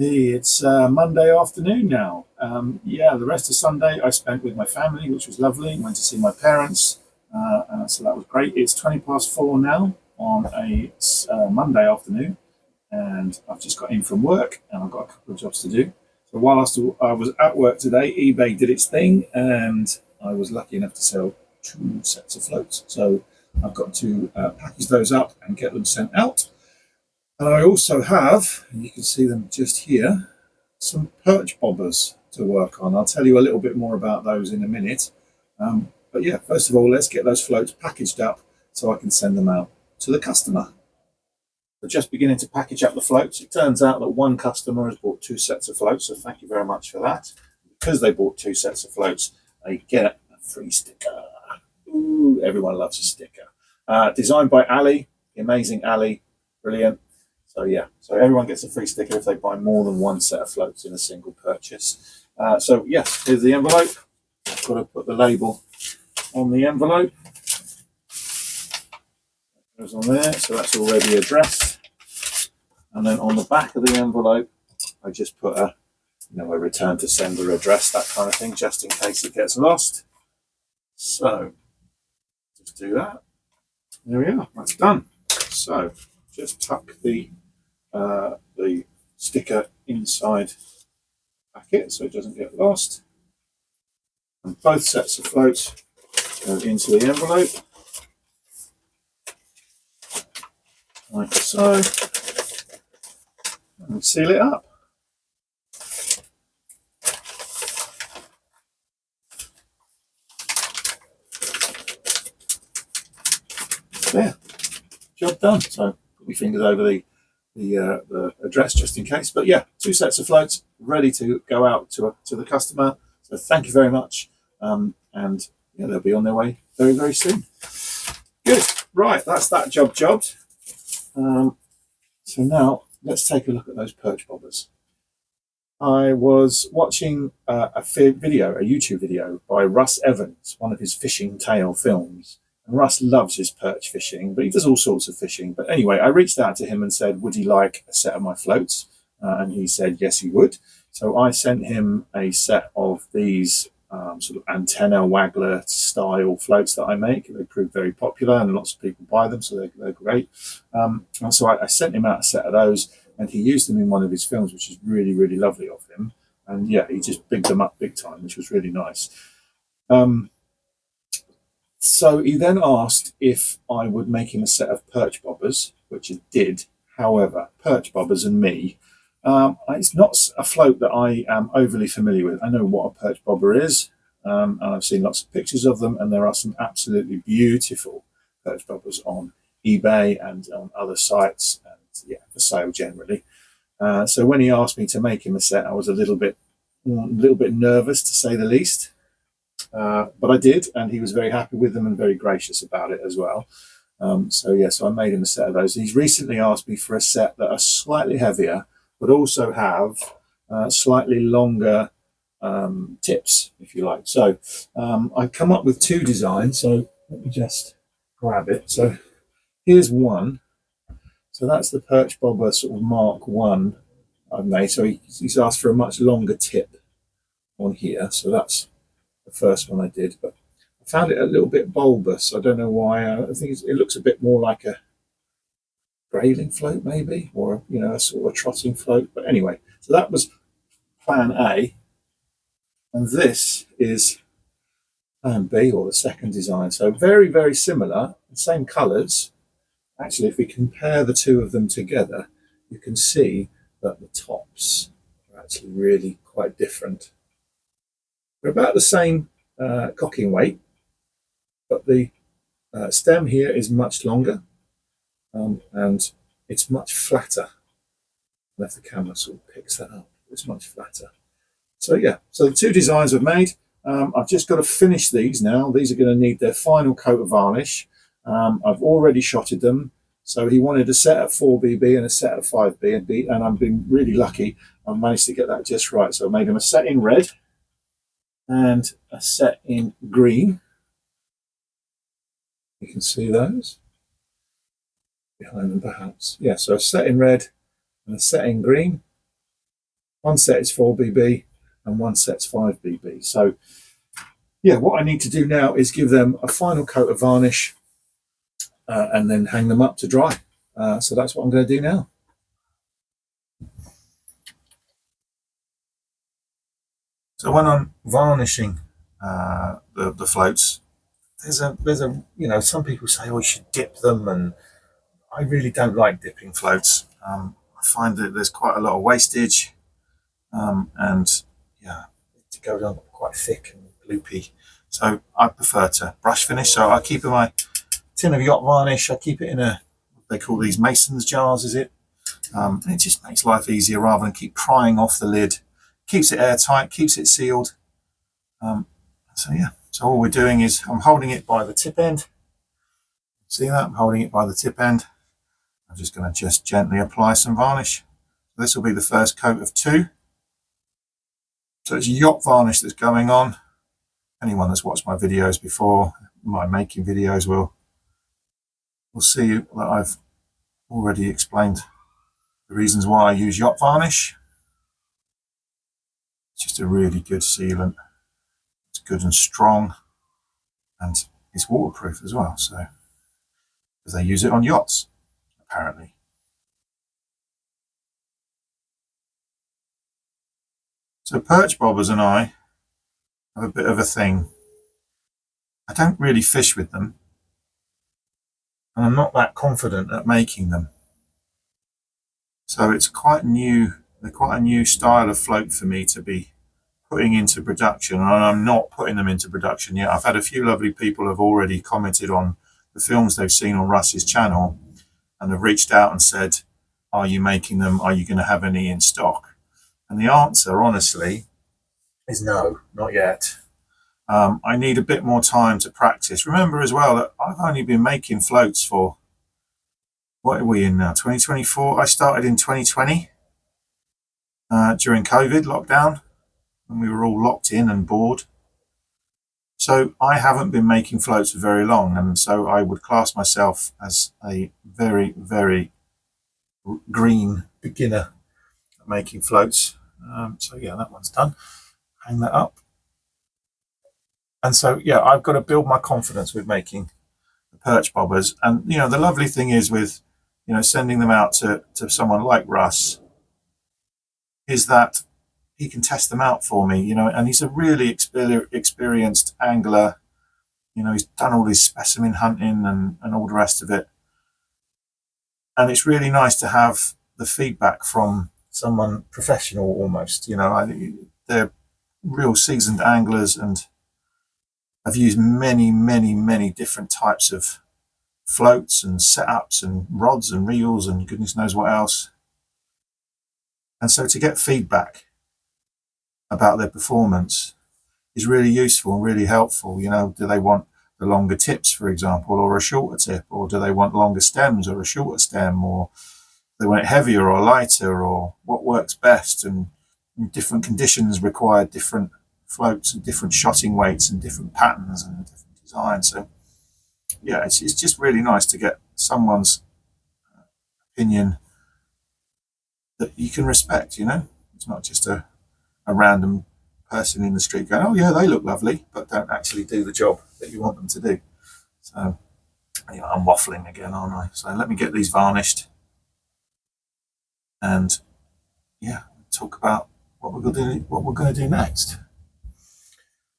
It's Monday afternoon now. Yeah, the rest of Sunday I spent with my family, which was lovely. Went to see my parents, so that was great. It's 4:20 now on a Monday afternoon, and I've just got in from work, and I've got a couple of jobs to do. So while I was at work today, eBay did its thing, and I was lucky enough to sell two sets of floats. So I've got to package those up and get them sent out. And I also have, and you can see them just here, some perch bobbers to work on. I'll tell you a little bit more about those in a minute. But yeah, first of all, let's get those floats packaged up so I can send them out to the customer. We're just beginning to package up the floats. It turns out that one customer has bought two sets of floats, so thank you very much for that. Because they bought two sets of floats, they get a free sticker. Ooh, everyone loves a sticker. Designed by Ali, the amazing Ali, brilliant. So yeah, so everyone gets a free sticker if they buy more than one set of floats in a single purchase. So yes, here's the envelope. I've got to put the label on the envelope. It goes on there, so that's already addressed. And then on the back of the envelope, I just put a return to sender address, that kind of thing, just in case it gets lost. So just do that. There we are. That's done. So just tuck the sticker inside the packet so it doesn't get lost. And both sets of floats go into the envelope, like so, and seal it up. There, job done. So put my fingers over the address just in case. But yeah, two sets of floats ready to go out to the customer. So thank you very much, and yeah, they'll be on their way very, very soon. Good. Right, that's that job jobbed. So now let's take a look at those perch bobbers. I was watching a YouTube video by Russ Evans, one of his fishing tale films. And Russ loves his perch fishing, but he does all sorts of fishing. But anyway, I reached out to him and said, would he like a set of my floats? And he said, yes, he would. So I sent him a set of these sort of antenna waggler style floats that I make. They proved very popular and lots of people buy them, so they're great. And so I sent him out a set of those, and he used them in one of his films, which is really, really lovely of him. And yeah, he just bigged them up big time, which was really nice. So he then asked if I would make him a set of perch bobbers, which I did. However, perch bobbers and me, it's not a float that I am overly familiar with. I know what a perch bobber is, and I've seen lots of pictures of them, and there are some absolutely beautiful perch bobbers on eBay and on other sites, and yeah, for sale generally. So when he asked me to make him a set, I was a little bit nervous, to say the least. But I did, and he was very happy with them and very gracious about it as well. So I made him a set of those. He's recently asked me for a set that are slightly heavier, but also have slightly longer tips, if you like. So I've come up with two designs. So let me just grab it. So here's one. So that's the Perch Bobber sort of Mark 1 I've made. So he's asked for a much longer tip on here. So that's the first one I did, but I found it a little bit bulbous. I don't know why. I think it looks a bit more like a grayling float, maybe, or a sort of trotting float. But anyway, so that was plan A, and this is plan B, or the second design. So very, very similar, same colours. Actually, if we compare the two of them together, you can see that the tops are actually really quite different. They're about the same cocking weight, but the stem here is much longer, and it's much flatter. And if the camera sort of picks that up, it's much flatter. So yeah, so the two designs I've made. I've just got to finish these now. These are going to need their final coat of varnish. I've already shotted them. So he wanted a set of 4BB and a set of 5B, and I've been really lucky. I've managed to get that just right. So I made him a set in red and a set in green. You can see those behind them perhaps. Yeah, so a set in red and a set in green. One set is 4BB and one set's 5BB. So yeah, what I need to do now is give them a final coat of varnish and then hang them up to dry. So that's what I'm going to do now. So when I'm varnishing the floats, there's a some people say, oh, you should dip them, and I really don't like dipping floats. I find that there's quite a lot of wastage, and yeah, it goes on quite thick and loopy. So I prefer to brush finish. So I keep in my tin of yacht varnish. I keep it in a, what they call these mason's jars, is it? And it just makes life easier rather than keep prying off the lid. Keeps it airtight, keeps it sealed. So yeah, so all we're doing is I'm holding it by the tip end. See that? I'm holding it by the tip end. I'm just going to just gently apply some varnish. This will be the first coat of 2. So it's yacht varnish that's going on. Anyone that's watched my videos before, my making videos, will see that I've already explained the reasons why I use yacht varnish. It's just a really good sealant. It's good and strong, and it's waterproof as well. So, because they use it on yachts, apparently. So perch bobbers and I have a bit of a thing. I don't really fish with them, and I'm not that confident at making them. So it's quite new. They're quite a new style of float for me to be putting into production, and I'm not putting them into production yet. I've had a few lovely people have already commented on the films they've seen on Russ's channel, and have reached out and said, are you making them? Are you going to have any in stock? And the answer, honestly, is no, not yet. I need a bit more time to practice. Remember as well that I've only been making floats for, what are we in now, 2024? I started in 2020 during COVID lockdown, when we were all locked in and bored. So I haven't been making floats for very long, and so I would class myself as a very, very green beginner at making floats. So yeah, that one's done. Hang that up. And so yeah, I've got to build my confidence with making the perch bobbers. And the lovely thing is with sending them out to someone like Russ is that he can test them out for me, and he's a really experienced angler. He's done all his specimen hunting and all the rest of it. And it's really nice to have the feedback from someone professional almost. They're real seasoned anglers and have used many, many, many different types of floats and setups and rods and reels and goodness knows what else. And so to get feedback about their performance is really useful and really helpful. Do they want the longer tips, for example, or a shorter tip, or do they want longer stems or a shorter stem, or they want it heavier or lighter, or what works best? And different conditions require different floats and different shotting weights and different patterns and different designs. So yeah, it's just really nice to get someone's opinion that you can respect. It's not just a random person in the street going, oh yeah, they look lovely, but don't actually do the job that you want them to do. So I'm waffling again, aren't I? So let me get these varnished and yeah, talk about what we're going to do next.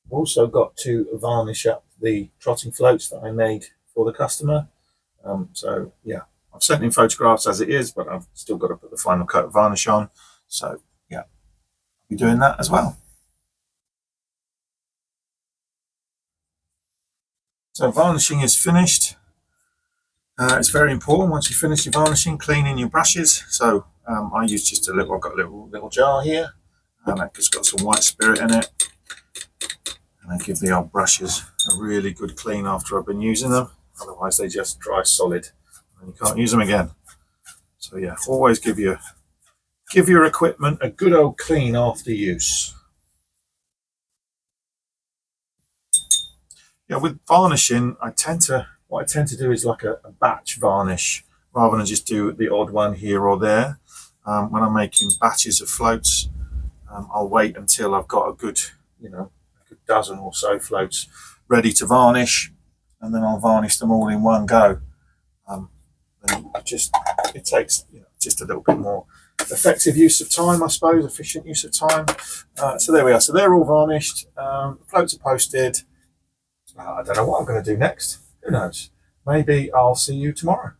I've also got to varnish up the trotting floats that I made for the customer. So yeah, I've sent in photographs as it is, but I've still got to put the final coat of varnish on. So yeah, I'll be doing that as well. So varnishing is finished. It's very important once you finish your varnishing, cleaning your brushes. So I use just I've got a little jar here, and it's got some white spirit in it. And I give the old brushes a really good clean after I've been using them. Otherwise they just dry solid and you can't use them again. So yeah, always give your equipment a good old clean after use. Yeah, with varnishing, what I tend to do is like a batch varnish rather than just do the odd one here or there. When I'm making batches of floats, I'll wait until I've got a good, a good dozen or so floats ready to varnish, and then I'll varnish them all in one go. And it takes just a little bit more effective use of time, I suppose, efficient use of time. So there we are. So they're all varnished. The floats are posted. I don't know what I'm going to do next. Who knows? Maybe I'll see you tomorrow.